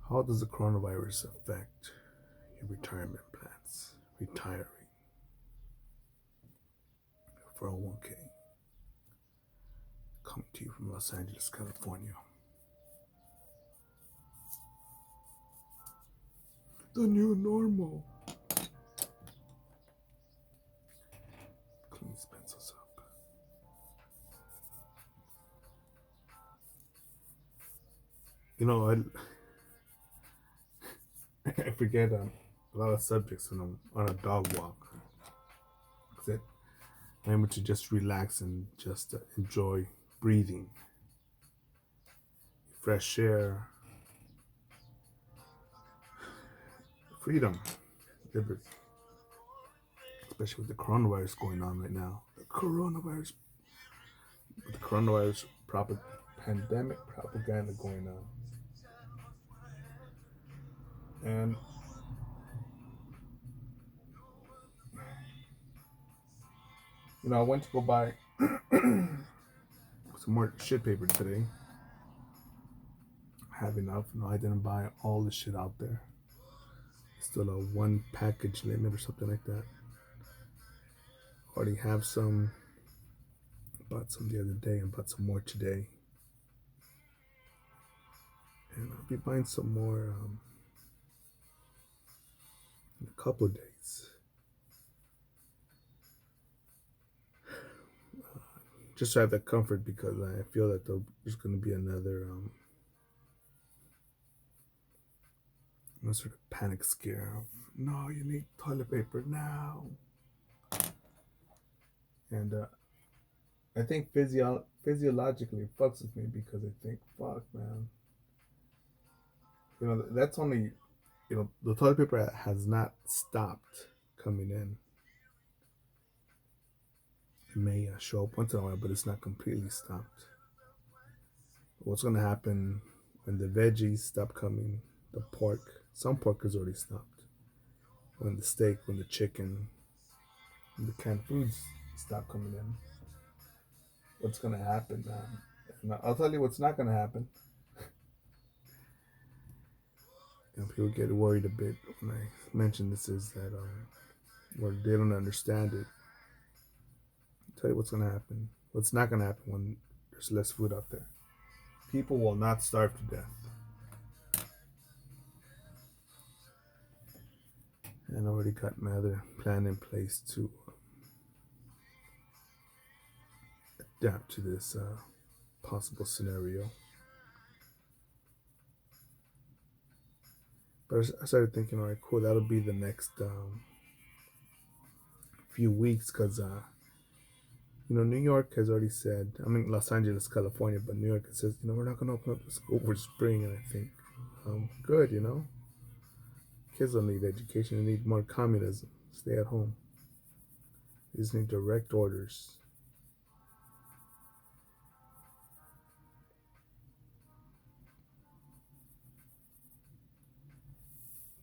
How does the coronavirus affect your retirement plans? Retiring, 401k, coming to you from Los Angeles, California. The new normal. Clean these pencils up. You know, I forget a lot of subjects when I'm on a dog walk. That I'm able to just relax and just enjoy breathing, fresh air, freedom, liberty. Especially with the coronavirus going on right now. The coronavirus pandemic propaganda going on. And, I went to go buy some more shit paper today. I have enough. No, I didn't buy all the shit out there. Still a one package limit or something like that. Already have some. Bought some the other day and bought some more today. And I'll be buying some more in a couple of days. Just to have that comfort because I feel that there's going to be another sort of panic scare of, no, you need toilet paper now. And I think physiologically it fucks with me because I think, fuck, man. That's only, the toilet paper has not stopped coming in. It may show up once in a while, but it's not completely stopped. What's going to happen when the veggies stop coming, the pork, some pork has already stopped. When the steak, when the chicken, when the canned foods stop coming in, what's going to happen, man? And I'll tell you what's not going to happen. People get worried a bit when I mention this is that where they don't understand it. I'll tell you what's going to happen. What's not going to happen when there's less food out there. People will not starve to death. And I already got my other plan in place to adapt to this possible scenario. But I started thinking, all right, cool, that'll be the next few weeks because, New York has already said, I mean, Los Angeles, California, but New York says, we're not going to open up the school for spring. And I think, good, kids don't need education, they need more communism. Stay at home. They just need direct orders.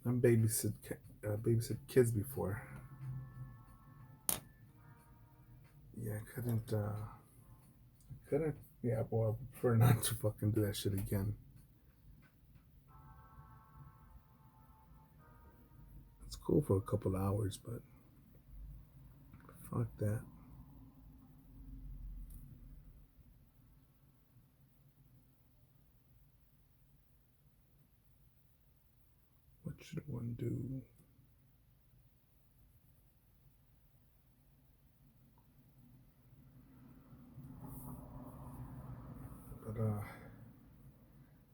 I'm babysit kids before. Yeah, couldn't. Yeah, well, I prefer not to fucking do that shit again. It's cool for a couple hours, but fuck that. What should one do? But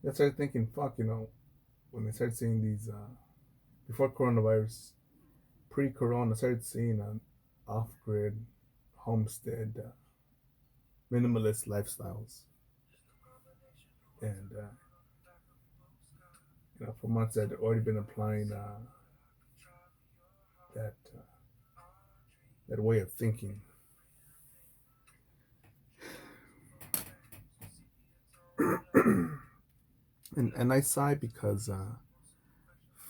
I started thinking, fuck, when I started seeing these before coronavirus, pre-corona, I started seeing off-grid, homestead, minimalist lifestyles, and for months I'd already been applying that way of thinking. And I sigh because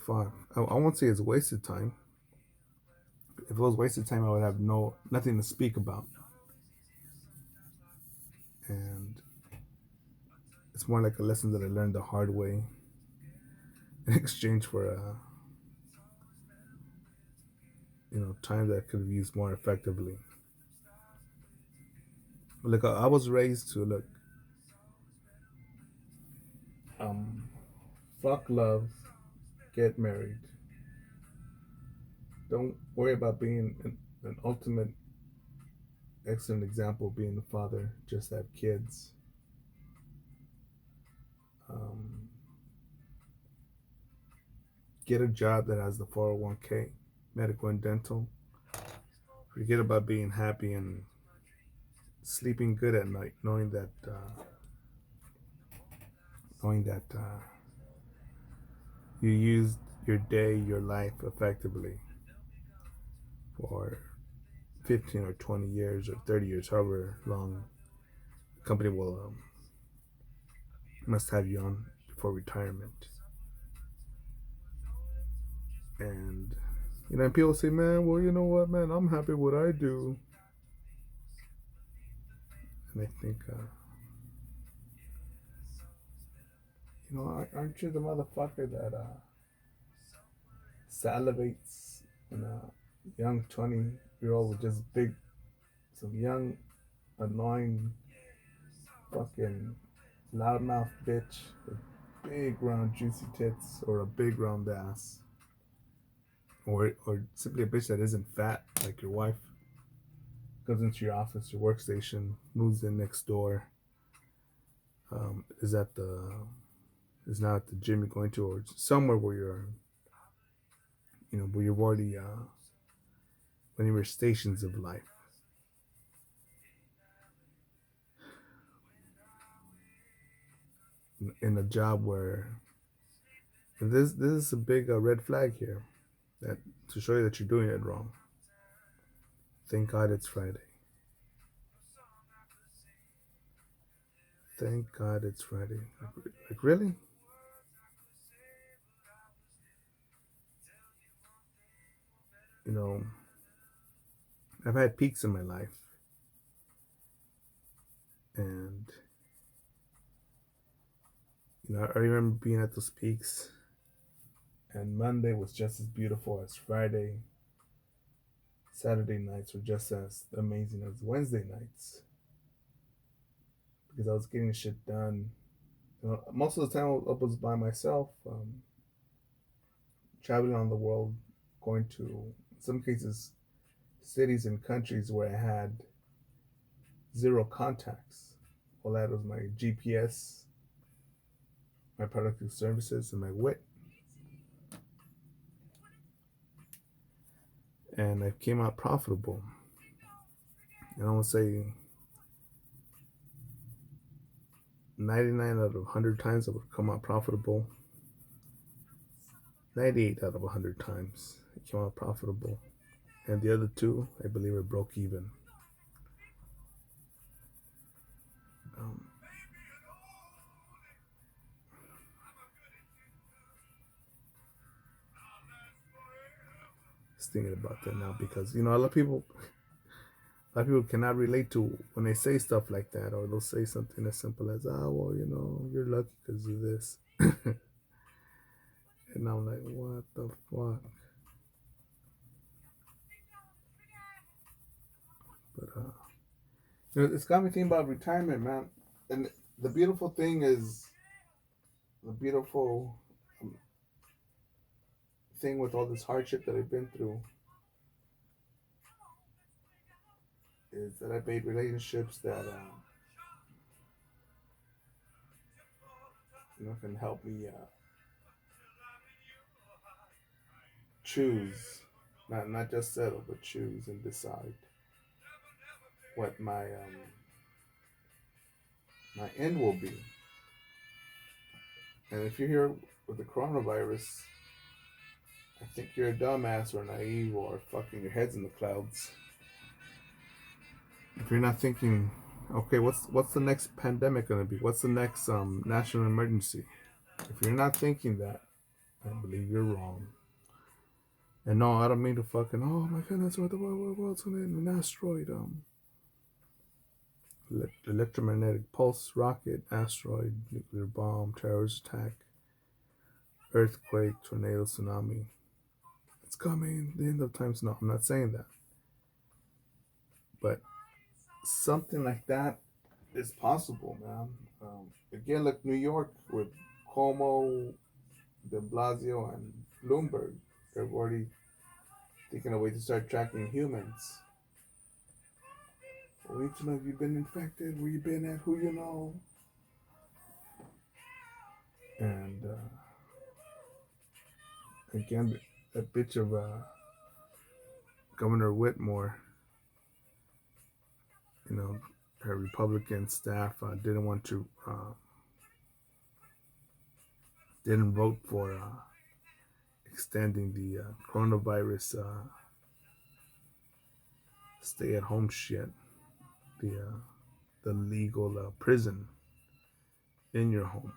fuck, I won't say it's wasted time. If it was wasted time, I would have nothing to speak about, and it's more like a lesson that I learned the hard way. in exchange for time that could be used more effectively. Look, I was raised to look, um, fuck love, get married. Don't worry about being an ultimate excellent example, being a father. Just have kids. Um, get a job that has the 401k, medical and dental. Forget about being happy and sleeping good at night, knowing that you used your day, your life effectively for 15 or 20 years or 30 years, however long the company will must have you on before retirement. And people say, man, well, you know what, man, I'm happy with what I do. And I think, aren't you the motherfucker that salivates when a young 20-year-old with just some young, annoying, fucking loudmouth bitch with big round juicy tits or a big round ass, or simply a bitch that isn't fat like your wife, goes into your office, your workstation, moves in next door, is at the is not at the gym you're going to, or somewhere where where you've already when you were stations of life, in a job where this is a big red flag here, that to show you that you're doing it wrong. Thank God it's Friday. Thank God it's Friday. Like really? You know, I've had peaks in my life, and I remember being at those peaks, and Monday was just as beautiful as Friday. Saturday nights were just as amazing as Wednesday nights because I was getting shit done. Most of the time I was by myself, traveling on the world, going to, in some cases, cities and countries where I had zero contacts. All that was my GPS, my productive services, and my wit. And I came out profitable. And I would say 99 out of 100 times I would come out profitable. 98 out of 100 times I came out profitable. And the other two, I believe, are broke even. Um, just thinking about that now because a lot of people cannot relate to when they say stuff like that, or they'll say something as simple as, "Ah, well, you're lucky because of this," and I'm like, "What the fuck?" But it's got me thinking about retirement, man. And the beautiful thing is, the beautiful um, thing with all this hardship that I've been through is that I've made relationships that can help me choose, not just settle, but choose and decide what my end will be. And if you're here with the coronavirus, I think you're a dumbass or naive or fucking your head's in the clouds. If you're not thinking, okay, what's the next pandemic gonna be? What's the next national emergency? If you're not thinking that, I believe you're wrong. And no, I don't mean to fucking, oh my goodness, what the world's gonna end? An asteroid, electromagnetic pulse, rocket, asteroid, nuclear bomb, terrorist attack. earthquake, tornado, tsunami. It's coming. The end of times. No, I'm not saying that. But something like that is possible, man. Again, like New York with Cuomo, De Blasio, and Bloomberg, they're already thinking of a way to start tracking humans. We need to know if you've been infected, where you been at, who you know. And again, that bitch of Governor Whitmore, you know, her Republican staff didn't vote for extending the coronavirus stay-at-home shit, the uh, the legal prison in your home.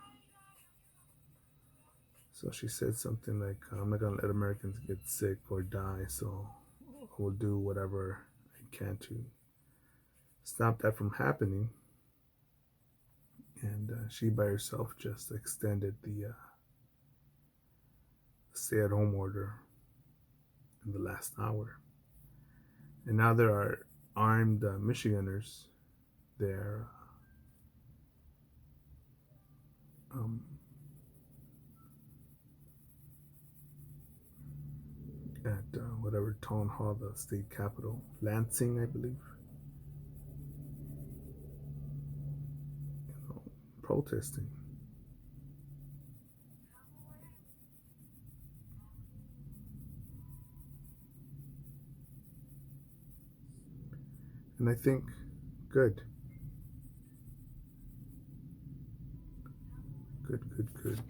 So she said something like, "I'm not gonna let Americans get sick or die, so I will do whatever I can to stop that from happening." And she by herself just extended the stay-at-home order in the last hour. And now there are armed Michiganders there um, at whatever town hall, the state capital, Lansing, I believe, you know, protesting. And I think, good, good, good, good.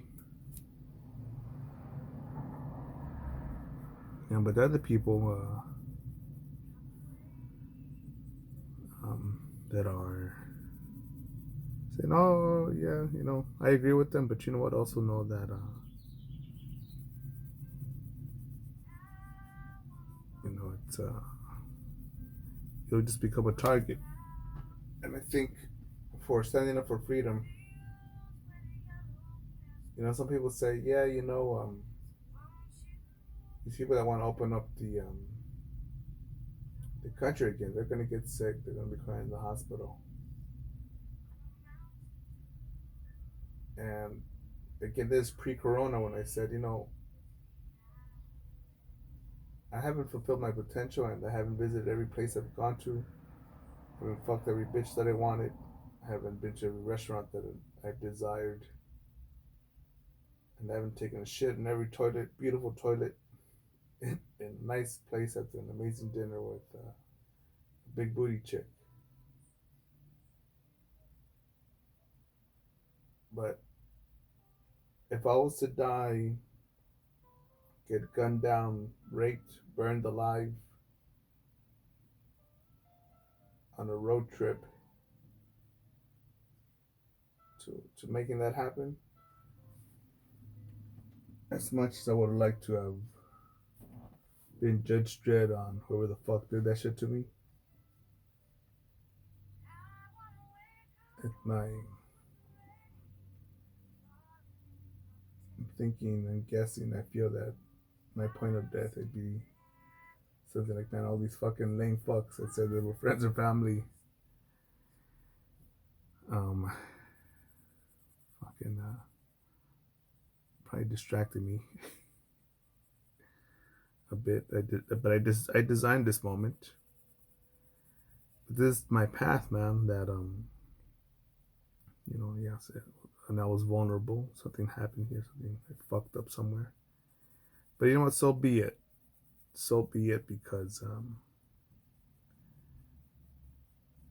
Yeah, but the other people that are saying, "Oh, yeah, you know, I agree with them," but you know what? Also know that, you know, you'll just become a target. And I think for standing up for freedom, you know, some people say, yeah, you know, these people that want to open up the country again, they're going to get sick. They're going to be crying in the hospital. And again, this pre-corona when I said, you know, I haven't fulfilled my potential and I haven't visited every place I've gone to. I haven't fucked every bitch that I wanted. I haven't been to every restaurant that I desired. And I haven't taken a shit in every toilet, beautiful toilet, in a nice place after an amazing dinner with a big booty chick. But if I was to die, get gunned down, raped, burned alive on a road trip to making that happen, as much as I would like to have been Judge Dredd on whoever the fuck did that shit to me, at my I'm thinking and guessing, I feel that my point of death would be something like, man, all these fucking lame fucks that said they were friends or family, um, fucking probably distracted me a bit. I designed this moment. But this is my path, man. That you know, yes, and I was vulnerable. Something happened here. Something I fucked up somewhere. But you know what? So be it. So be it, because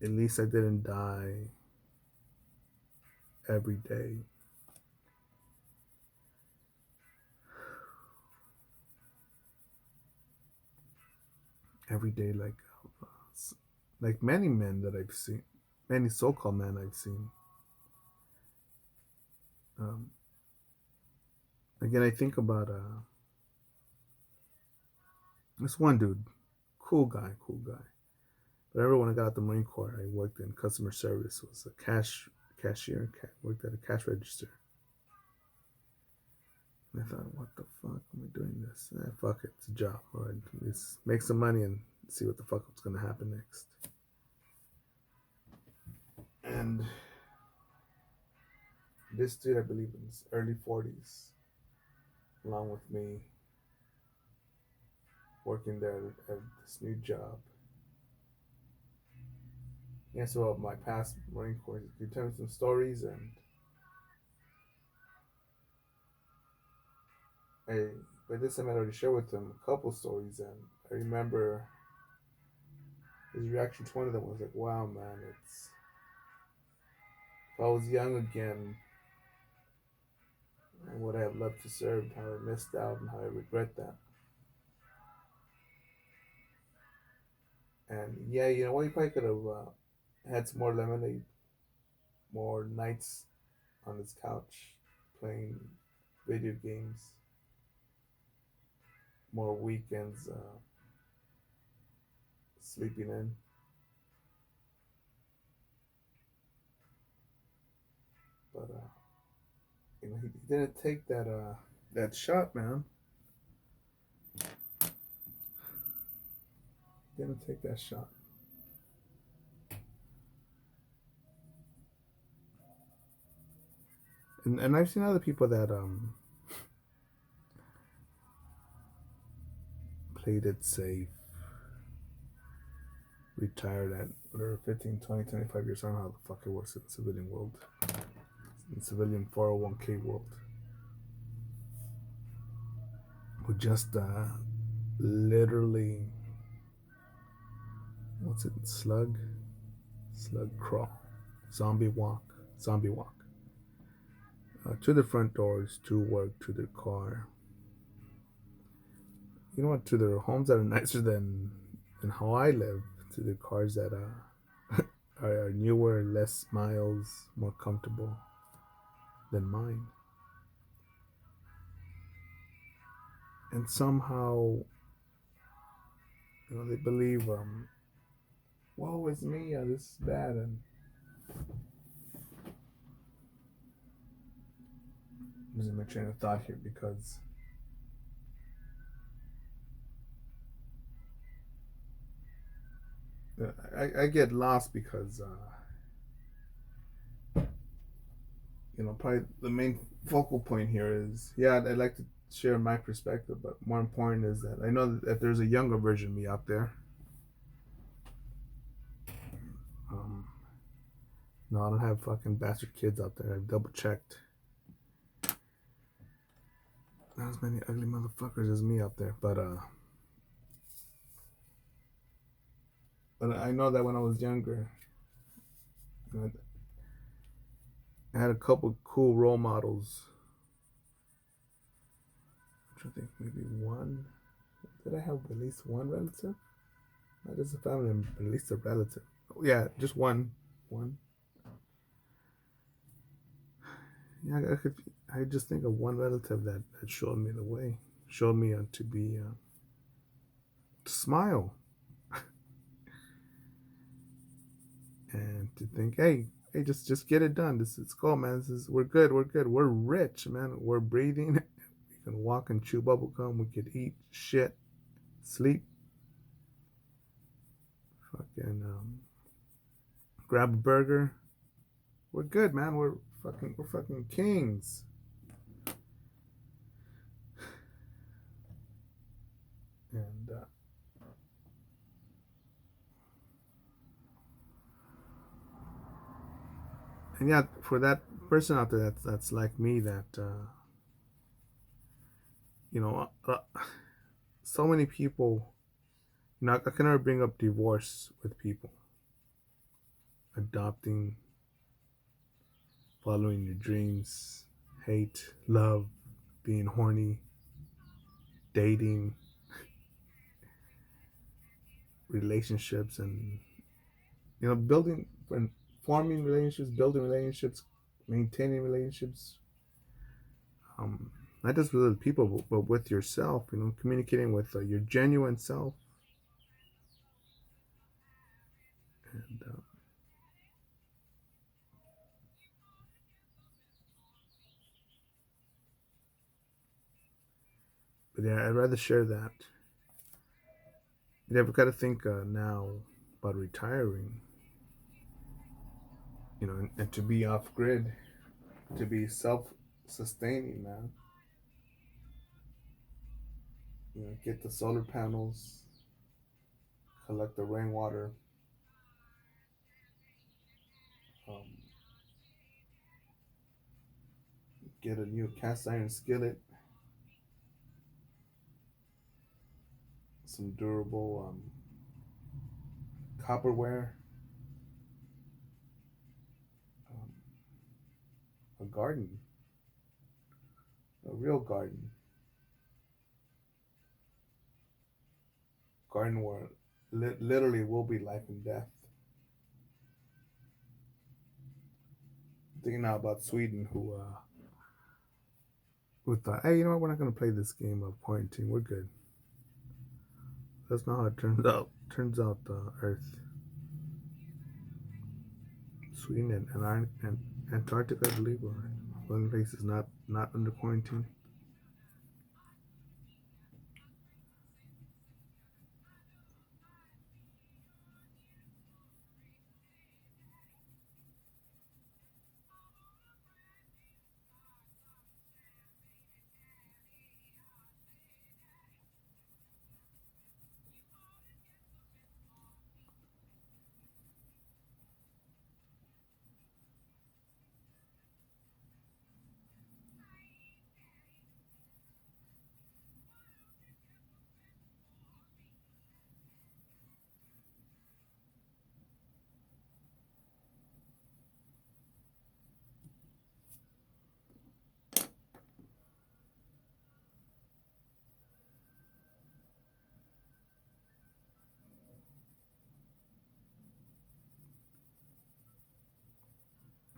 at least I didn't die every day. Every day, like many men that I've seen, many so-called men I've seen. Um, Again, I think about this one dude, cool guy. But I remember when I got out the Marine Corps, I worked in customer service. Was a cashier, worked at a cash register. I thought, what the fuck am I doing this? Fuck it, it's a job. All right, let's make some money and see what the fuck is gonna happen next. And this dude, I believe, in his early 40s, along with me, working there at this new job. Yeah, so my past Marine Corps, he tell me some stories, and I by this time I'd already shared with him a couple stories, and I remember his reaction to one of them was like, "Wow, man, it's if I was young again, I would have loved to serve. How I missed out and how I regret that." And yeah, you know what? He probably could have had some more lemonade, more nights on his couch playing video games, more weekends sleeping in. But you know, he didn't take that shot, man. He didn't take that shot. And I've seen other people that played it safe, retired at whatever 15, 20, 25 years. I don't know how the fuck it works in the civilian world, in the civilian 401k world, who just literally, what's it, slug crawl, zombie walk, to the front doors, to work, to their car. You know what? To their homes that are nicer than how I live. To their cars that are newer, less miles, more comfortable than mine. And somehow, you know, they believe, woe is me, this is bad. And I'm losing my train of thought here because I get lost because, you know, probably the main focal point here is, yeah, I'd like to share my perspective, but more important is that I know that there's a younger version of me out there. Um, no, I don't have fucking bastard kids out there. I've double checked. Not as many ugly motherfuckers as me out there, but I know that when I was younger, you know, I had a couple cool role models. I'm trying to think, maybe one. Did I have at least one relative? Not just a family, but at least a relative. Oh, yeah, just one. One. Yeah, I just think of one relative that showed me the way, showed me to be, to smile, and to think, hey, just get it done. This is cool, man. We're good, we're rich, man. We're breathing. We can walk and chew bubble gum. We could eat shit, sleep, fucking grab a burger. We're good, man. We're fucking kings. And yeah, for that person out there that's like me, that you know, so many people. You know, I can never bring up divorce with people, adopting, following your dreams, hate, love, being horny, dating, relationships, and you know, building and forming relationships, building relationships, maintaining relationships. Not just with other people, but with yourself. You know, communicating with your genuine self, and But yeah, I'd rather share that. You ever got to think now about retiring, and to be off grid, to be self-sustaining, man. Get the solar panels, collect the rainwater, um, get a new cast iron skillet, some durable copperware, um, a garden, a real garden where literally will be life and death. Thinking now about Sweden, who thought, hey, you know what? We're not going to play this game of quarantine. We're good. That's not how it turns out. Turns out, Earth, Sweden, and Antarctica, I believe, are one place is not under quarantine.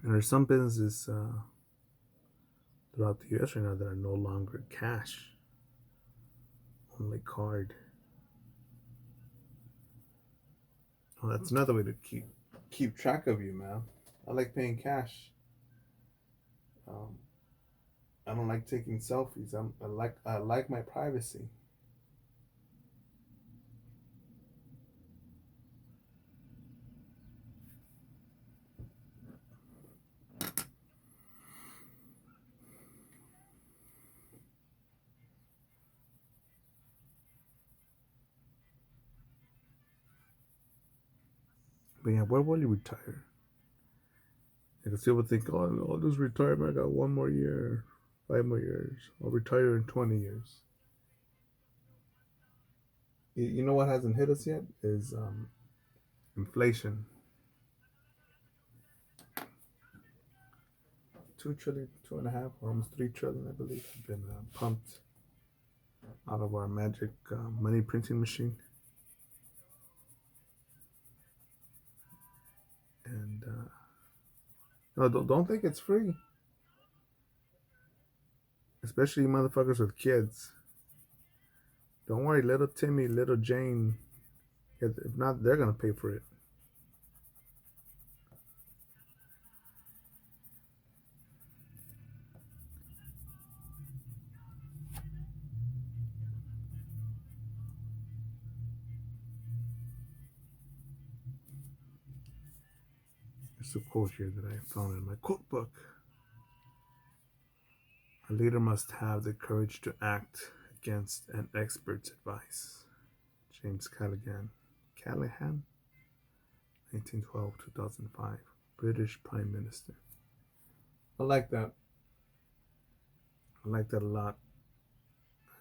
And there's some businesses throughout the U.S. right now that are no longer cash, only card. Well, that's another way to keep track of you, man. I like paying cash. Um, I don't like taking selfies. I like my privacy. But yeah, where will you retire? Because people think, oh, I'll just retire. I got 1 more year, 5 more years. I'll retire in 20 years. You know what hasn't hit us yet is inflation. 2 trillion, 2.5, or almost 3 trillion, I believe, have been pumped out of our magic money printing machine. And no, don't think it's free, especially motherfuckers with kids. Don't worry, little Timmy, little Jane. If not, they're gonna pay for it. It's a quote here that I found in my quote book. A leader must have the courage to act against an expert's advice. James Callaghan, 1912 2005, British Prime Minister. I like that. I like that a lot.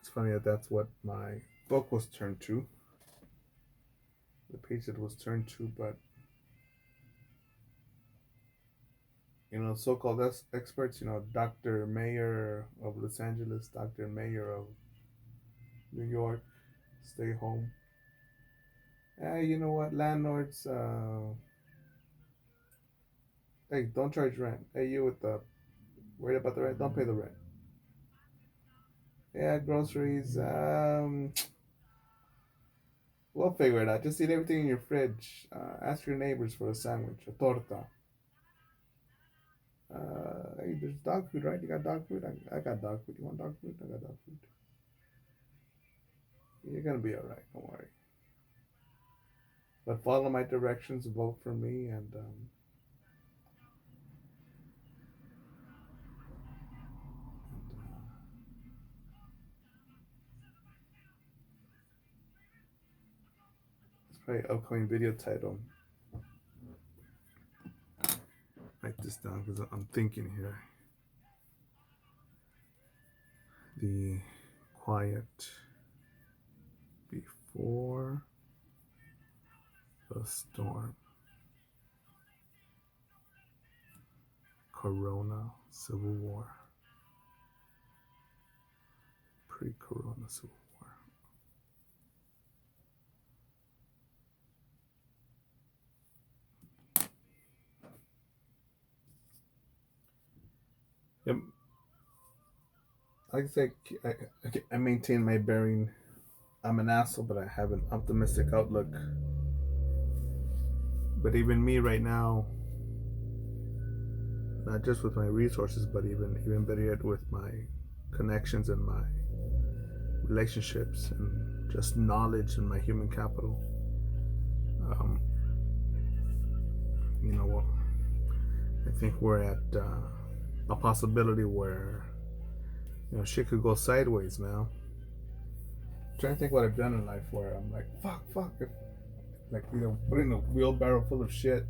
It's funny that that's what my book was turned to, the page it was turned to, but so-called experts, Dr. Mayor of Los Angeles, Dr. Mayor of New York, stay home. Hey, you know what, landlords, hey, don't charge rent. Hey, you with the worried about the rent, don't pay the rent. Yeah, groceries, we'll figure it out. Just eat everything in your fridge. Ask your neighbors for a sandwich, a torta. Hey, there's dog food, right? You got dog food? I got dog food. You want dog food? I got dog food. You're gonna be all right. Don't worry. But follow my directions. Vote for me, it's probably upcoming video title. Write this down because I'm thinking here. The quiet before the storm. Corona Civil War. Pre-Corona Civil War. Yep. Like I say, I maintain my bearing. I'm an asshole, but I have an optimistic outlook. But even me right now, not just with my resources, but even better yet with my connections and my relationships and just knowledge and my human capital. You know, I think we're at a possibility where shit could go sideways, man. I'm trying to think what I've done in life where I'm like, fuck, if, like putting a wheelbarrow full of shit,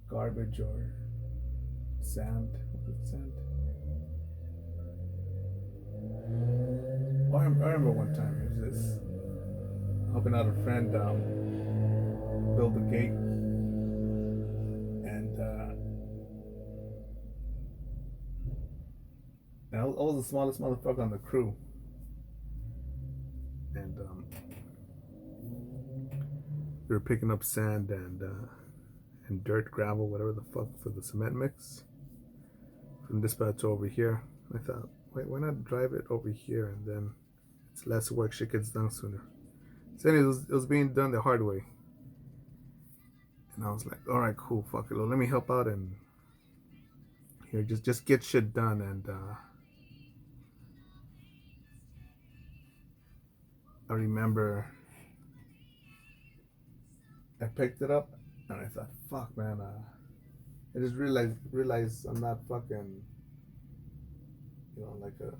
garbage or sand. Was it sand? I remember one time it was this helping out a friend build a gate, and I was the smallest motherfucker on the crew, and we were picking up sand and dirt, gravel, whatever the fuck for the cement mix from this spot to over here. I thought, wait, why not drive it over here and then it's less work, shit gets done sooner. So anyway, it was being done the hard way. And I was like, all right, cool, fuck it. Well, let me help out and here, just get shit done. And I remember I picked it up and I thought, fuck, man. I just realized I'm not fucking, like a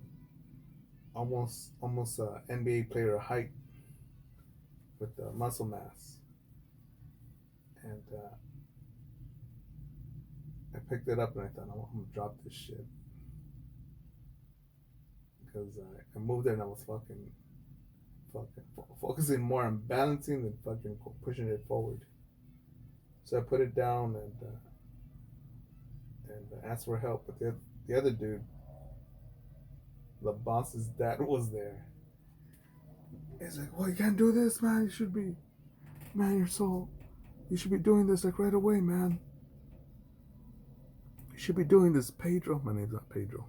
almost a NBA player height with the muscle mass. And I picked it up and I thought, I'm gonna drop this shit because I moved there and I was fucking focusing more on balancing than fucking pushing it forward. So I put it down and asked for help. But the other dude, the boss's dad, was there. He's like, "Well, you can't do this, man. You should be doing this like right away, man. You should be doing this, Pedro." My name's not Pedro.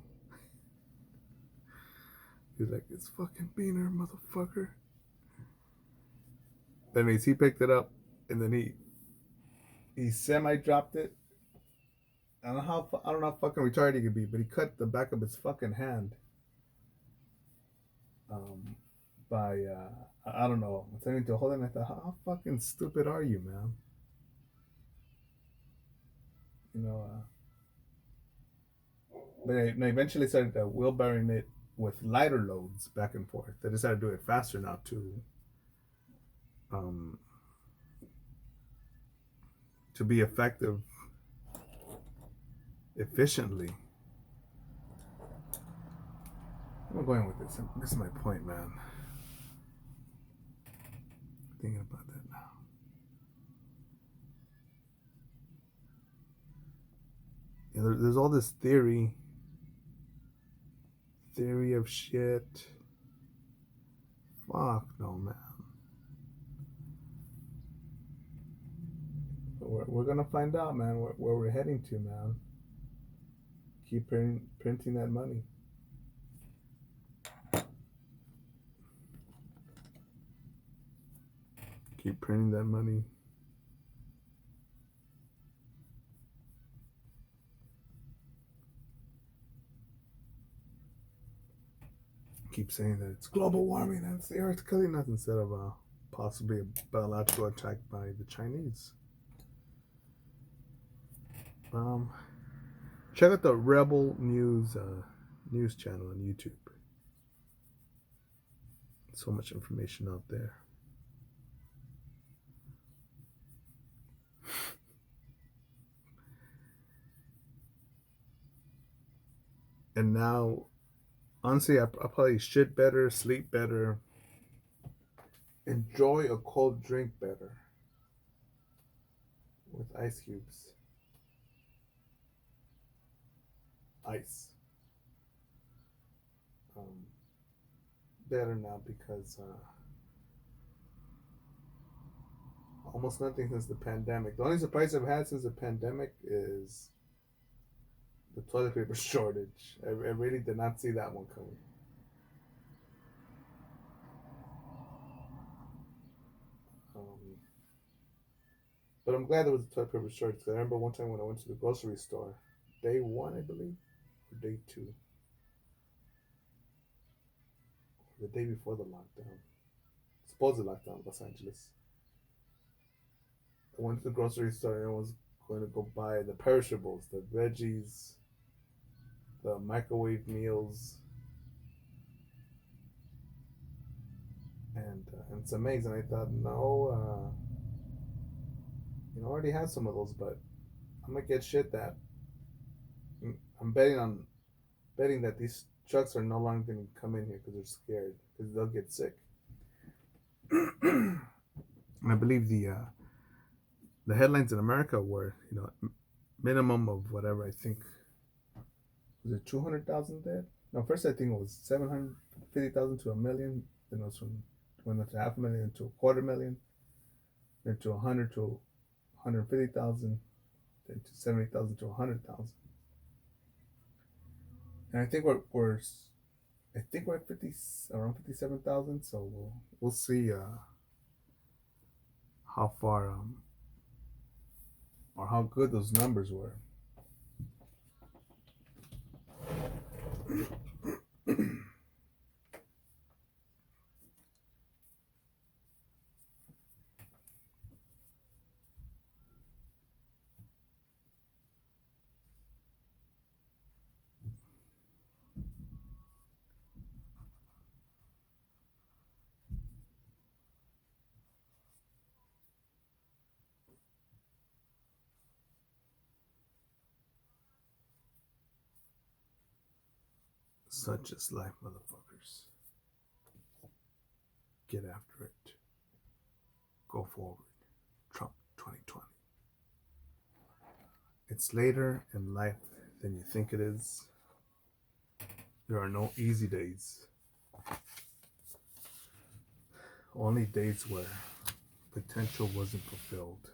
He's like, "It's fucking Beaner, motherfucker." Anyways, he picked it up and then he semi dropped it. I don't know how fucking retarded he could be, but he cut the back of his fucking hand. By I don't know. I'm turning to a hold on. I thought, how fucking stupid are you, man? You know. But I eventually started wheelbarrowing it with lighter loads back and forth. I decided to do it faster now um, to be effective efficiently. I'm going with this. This is my point, man. Thinking about that now. There's all this theory of shit. Fuck no, man. We're gonna find out, man, where we're heading to, man. Keep printing that money. Keep printing that money. keep saying that it's global warming and it's the Earth killing us instead of possibly a biological attack by the Chinese. Um, Check out the Rebel News channel on YouTube. So much information out there. And now, honestly, I probably shit better, sleep better, enjoy a cold drink better with ice cubes. Ice. Um, Better now because almost nothing since the pandemic. The only surprise I've had since the pandemic is the toilet paper shortage. I really did not see that one coming. Um, but I'm glad there was a toilet paper shortage because I remember one time when I went to the grocery store, day one, I believe, or day two, the day before the lockdown, supposed lockdown in Los Angeles. I went to the grocery store and I was going to go buy the perishables, the veggies, the microwave meals, and it's amazing. I thought, no, I already have some of those, but I'm gonna get shit that I'm betting that these trucks are no longer gonna come in here because they're scared because they'll get sick. And I believe the headlines in America were minimum of whatever I think was it 200,000 dead. No, first I think it was 750,000 to a million. Then it was from went up to half a million to a quarter million, then to 100 to 150,000, then to 70,000 to 100,000. And I think we're at 50 around 57,000. So we'll see how far or how good those numbers were. Such is life, motherfuckers. Get after it. Go forward. Trump 2020. It's later in life than you think it is. There are no easy days. Only days where potential wasn't fulfilled.